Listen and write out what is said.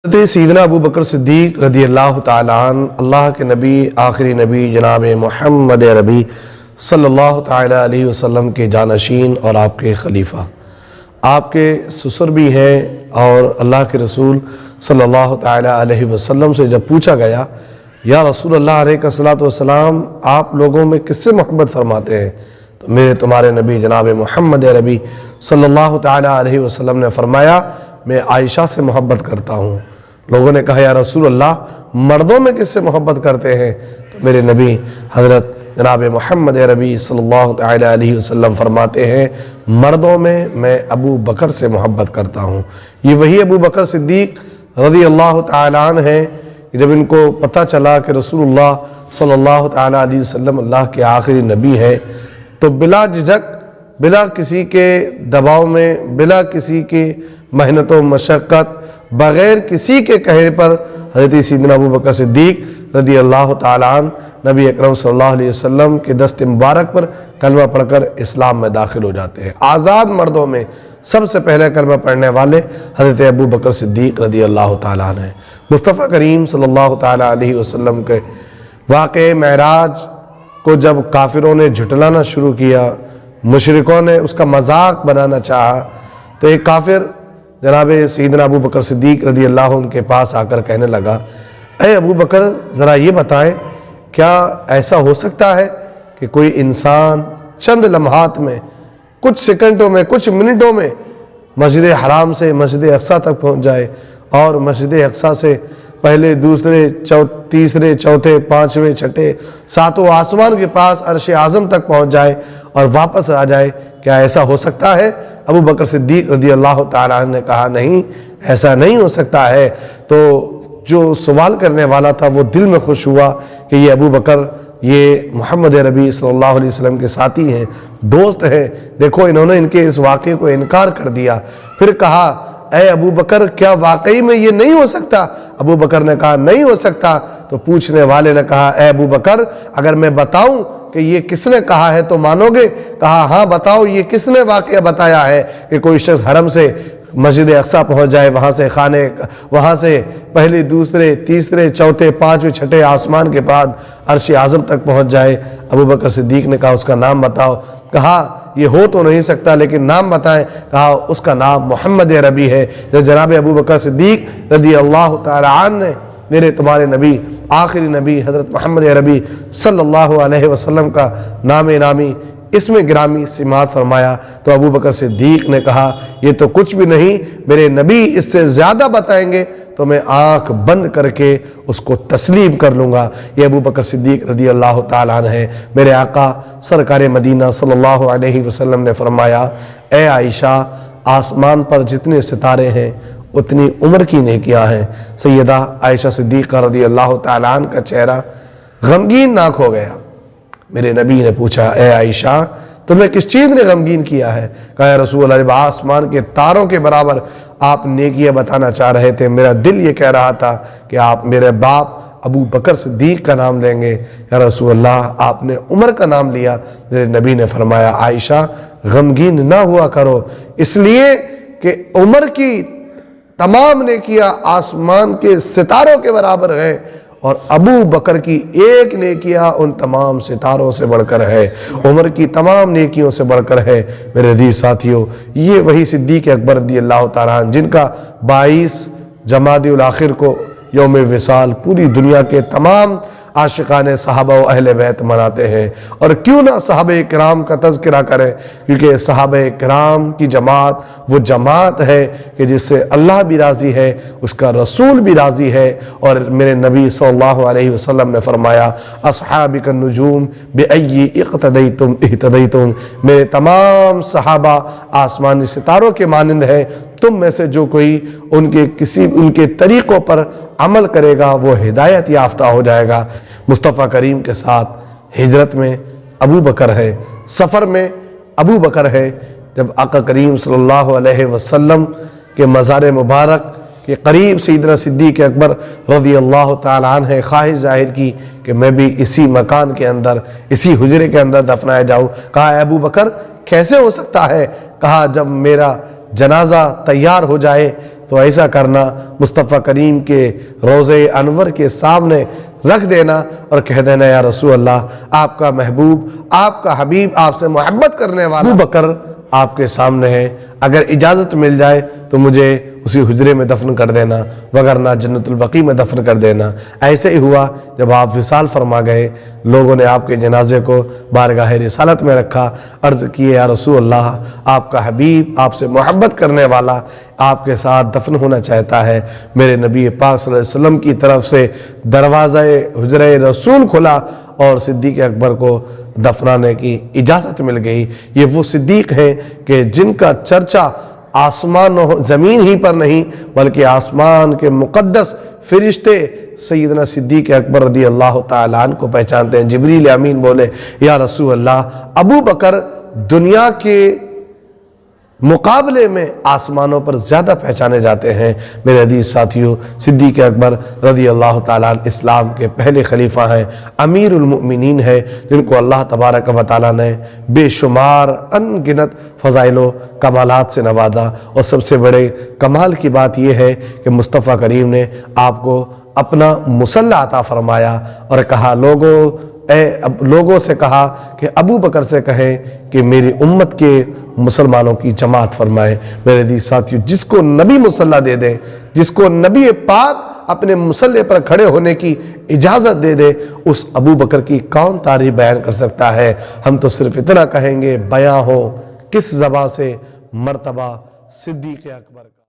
حضرت سیدنا ابو بکر صدیق رضی اللہ تعالیٰ عنہ اللہ کے نبی آخری نبی جناب محمد عربی صلی اللہ تعالیٰ علیہ وسلم کے جانشین اور آپ کے خلیفہ، آپ کے سسر بھی ہیں، اور اللہ کے رسول صلی اللہ تعالیٰ علیہ وسلم سے جب پوچھا گیا یا رسول اللہ علیہ الصلوۃ والسلام آپ لوگوں میں کس سے محبت فرماتے ہیں، تو میرے تمہارے نبی جناب محمد عربی صلی اللہ تعالیٰ علیہ وسلم نے فرمایا میں عائشہ سے محبت کرتا ہوں۔ لوگوں نے کہا یا رسول اللہ مردوں میں کس سے محبت کرتے ہیں، تو میرے نبی حضرت جناب محمد عربی صلی اللہ تعالیٰ علیہ وسلم فرماتے ہیں مردوں میں ابو بکر سے محبت کرتا ہوں۔ یہ وہی ابو بکر صدیق رضی اللہ تعالیٰ عنہ ہیں کہ جب ان کو پتہ چلا کہ رسول اللہ صلی اللہ تعالیٰ علیہ وسلم اللہ کے آخری نبی ہیں، تو بلا جھجک، بلا کسی کے دباؤ میں، بلا کسی کی محنت و مشقت، بغیر کسی کے کہے پر حضرت سیدنا ابو بکر صدیق رضی اللہ تعالیٰ عنہ نبی اکرم صلی اللہ علیہ وسلم کے دست مبارک پر کلمہ پڑھ کر اسلام میں داخل ہو جاتے ہیں۔ آزاد مردوں میں سب سے پہلے کلمہ پڑھنے والے حضرت ابو بکر صدیق رضی اللہ تعالیٰ عنہ ہیں۔ مصطفیٰ کریم صلی اللہ تعالیٰ علیہ وسلم کے واقعہ معراج کو جب کافروں نے جھٹلانا شروع کیا، مشرکوں نے اس کا مذاق بنانا چاہا، تو ایک کافر جناب سیدنا ابو بکر صدیق رضی اللہ عنہ کے پاس آ کر کہنے لگا اے ابو بکر ذرا یہ بتائیں کیا ایسا ہو سکتا ہے کہ کوئی انسان چند لمحات میں، کچھ سیکنڈوں میں، کچھ منٹوں میں مسجد حرام سے مسجد اقصیٰ تک پہنچ جائے، اور مسجد اقصیٰ سے پہلے، دوسرے، تیسرے، چوتھے، پانچویں، چھٹے، ساتوں آسمان کے پاس عرش اعظم تک پہنچ جائے اور واپس آ جائے؟ کیا ایسا ہو سکتا ہے؟ ابو بکر صدیق رضی اللہ تعالیٰ عنہ نے کہا نہیں، ایسا نہیں ہو سکتا ہے۔ تو جو سوال کرنے والا تھا وہ دل میں خوش ہوا کہ یہ ابو بکر، یہ محمد عربی صلی اللہ علیہ وسلم کے ساتھی ہیں، دوست ہیں، دیکھو انہوں نے ان کے اس واقعے کو انکار کر دیا۔ پھر کہا اے ابو بکر کیا واقعی میں یہ نہیں ہو سکتا؟ ابو بکر نے کہا نہیں ہو سکتا۔ تو پوچھنے والے نے کہا اے ابو بکر اگر میں بتاؤں کہ یہ کس نے کہا ہے تو مانو گے؟ کہا ہاں بتاؤ یہ کس نے واقعہ بتایا ہے کہ کوئی شخص حرم سے مسجد اقصیٰ پہنچ جائے، وہاں سے پہلے، دوسرے، تیسرے، چوتھے، پانچویں، چھٹے آسمان کے بعد عرش اعظم تک پہنچ جائے؟ ابو بکر صدیق نے کہا اس کا نام بتاؤ۔ کہا یہ ہو تو نہیں سکتا لیکن نام بتائیں۔ کہا اس کا نام محمد عربی ہے۔ جب جناب ابو بکر صدیق رضی اللہ تعالی عنہ نے میرے تمہارے نبی آخری نبی حضرت محمد عربی صلی اللہ علیہ وسلم کا نام نامی، اسم گرامی سماعت فرمایا، تو ابو بکر صدیق نے کہا یہ تو کچھ بھی نہیں، میرے نبی اس سے زیادہ بتائیں گے تو میں آنکھ بند کر کے اس کو تسلیم کر لوں گا۔ یہ ابو بکر صدیق رضی اللہ تعالیٰ عنہ ہے۔ میرے آقا سرکار مدینہ صلی اللہ علیہ وسلم نے فرمایا اے عائشہ آسمان پر جتنے ستارے ہیں اتنی عمر کی نیکیاں ہیں۔ سیدہ عائشہ صدیقہ رضی اللہ تعالیٰ عنہ کا چہرہ غمگین ناک ہو گیا۔ میرے نبی نے پوچھا اے عائشہ تمہیں کس چیز نے غمگین کیا ہے؟ کہا یا رسول اللہ آسمان کے تاروں کے برابر آپ نیکیاں بتانا چاہ رہے تھے، میرا دل یہ کہہ رہا تھا کہ آپ میرے باپ ابو بکر صدیق کا نام لیں گے۔ یا رسول اللہ آپ نے عمر کا نام لیا۔ میرے نبی نے فرمایا عائشہ غمگین نہ ہوا کرو، اس لیے کہ عمر کی تمام نیکیاں آسمان کے ستاروں کے برابر ہیں، اور ابو بکر کی ایک نیکیاں ان تمام ستاروں سے بڑھ کر ہے، عمر کی تمام نیکیوں سے بڑھ کر ہے۔ میرے عزیز ساتھیوں یہ وہی صدیق اکبر رضی اللہ تعالیٰ عنہ جن کا 22 جمادی الاخر کو یوم وصال پوری دنیا کے تمام عاشقان صحابہ و اہل بیت مناتے ہیں۔ اور کیوں نہ صحابہ کرام کا تذکرہ کریں، کیونکہ صحابہ کرام کی جماعت وہ جماعت ہے کہ جس سے اللہ بھی راضی ہے، اس کا رسول بھی راضی ہے۔ اور میرے نبی صلی اللہ علیہ وسلم نے فرمایا اصحابک النجوم بأی اقتدیتم اہتدیتم، میرے تمام صحابہ آسمانی ستاروں کے مانند ہیں، تم میں سے جو کوئی ان کے طریقوں پر عمل کرے گا وہ ہدایت یافتہ ہو جائے گا۔ مصطفیٰ کریم کے ساتھ ہجرت میں ابو بکر ہے، سفر میں ابو بکر ہے۔ جب آقا کریم صلی اللہ علیہ وسلم کے مزار مبارک کے قریب سیدنا صدیق اکبر رضی اللہ تعالیٰ عنہ خواہش ظاہر کی کہ میں بھی اسی مکان کے اندر، اسی حجرے کے اندر دفنایا جاؤں۔ کہا اے ابو بکر کیسے ہو سکتا ہے؟ کہا جب میرا جنازہ تیار ہو جائے، تو ایسا کرنا، مصطفیٰ کریم کے روضے انور کے سامنے رکھ دینا اور کہہ دینا یا رسول اللہ، آپ کا محبوب، آپ کا حبیب، آپ سے محبت کرنے والا ابو بکر آپ کے سامنے ہے، اگر اجازت مل جائے تو مجھے اسی حجرے میں دفن کر دینا، وگرنہ جنت البقیع میں دفن کر دینا۔ ایسے ہی ہوا، جب آپ وصال فرما گئے، لوگوں نے آپ کے جنازے کو بارگاہ رسالت میں رکھا، عرض کیے یا رسول اللہ، آپ کا حبیب، آپ سے محبت کرنے والا آپ کے ساتھ دفن ہونا چاہتا ہے۔ میرے نبی پاک صلی اللہ علیہ وسلم کی طرف سے دروازہ حجرہ رسول کھلا اور صدیق اکبر کو دفنانے کی اجازت مل گئی۔ یہ وہ صدیق ہیں کہ جن کا چرچا آسمان و زمین ہی پر نہیں بلکہ آسمان کے مقدس فرشتے سیدنا صدیق اکبر رضی اللہ تعالیٰ عنہ کو پہچانتے ہیں۔ جبریل امین بولے یا رسول اللہ، ابو بکر دنیا کے مقابلے میں آسمانوں پر زیادہ پہچانے جاتے ہیں۔ میرے عزیز ساتھیوں، صدیق اکبر رضی اللہ تعالیٰ عنہ اسلام کے پہلے خلیفہ ہیں، امیر المؤمنین ہیں، جن کو اللہ تبارک و تعالیٰ نے بے شمار ان گنت فضائل و کمالات سے نوازا، اور سب سے بڑے کمال کی بات یہ ہے کہ مصطفیٰ کریم نے آپ کو اپنا مصلی عطا فرمایا اور کہا لوگوں سے کہا کہ ابو بکر سے کہیں کہ میری امت کے مسلمانوں کی جماعت فرمائے۔ میرے عزیز ساتھیو، جس کو نبی مصلی دے دے، جس کو نبی پاک اپنے مصلی پر کھڑے ہونے کی اجازت دے دے، اس ابو بکر کی کون تعریف بیان کر سکتا ہے؟ ہم تو صرف اتنا کہیں گے، بیاں ہو کس زبان سے مرتبہ صدیق اکبر کا۔